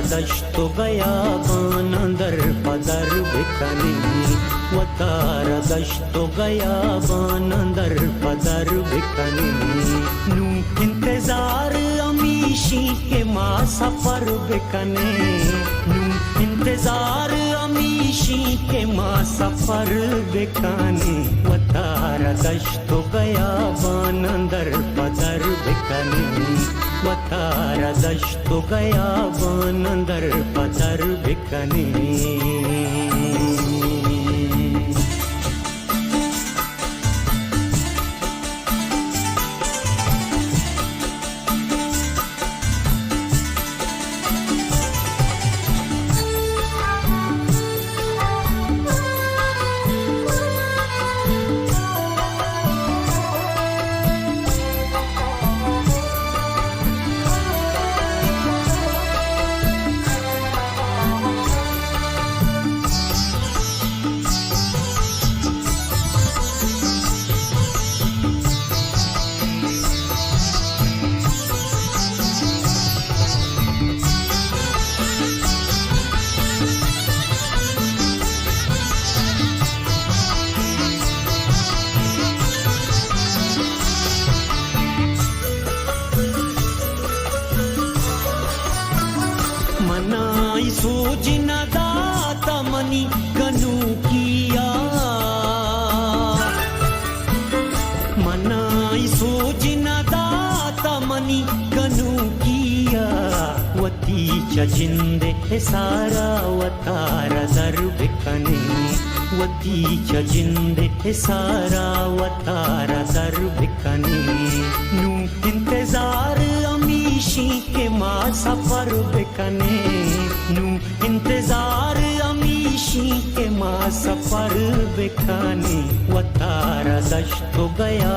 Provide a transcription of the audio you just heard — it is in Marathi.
दश्तो गया बानंदर पदर बिकने वतारा दश्तो गया बानंदर पदर बिकने नू इंतजार अमीशी के माँ सफर बिकने नू इंतजार अमीशी के माँ सफर बिकने वतारा दश्तो गया बानंदर पदर बिकने वतारा दश्तो गया बानंदर पदर बिकने मनाई सूझ न दाता मनी कनु किया मनाई सूझ न दाता मनी कनु किया वती च जिंदे सारा वतारा दर बिकने वती च जिंदे सारा वतारा दर बिकने नू इंतजार अमीशी के माँ सफर बिकने नू इंतजार अमीशी के माँ सफर बिकने वतारा दश्तो गया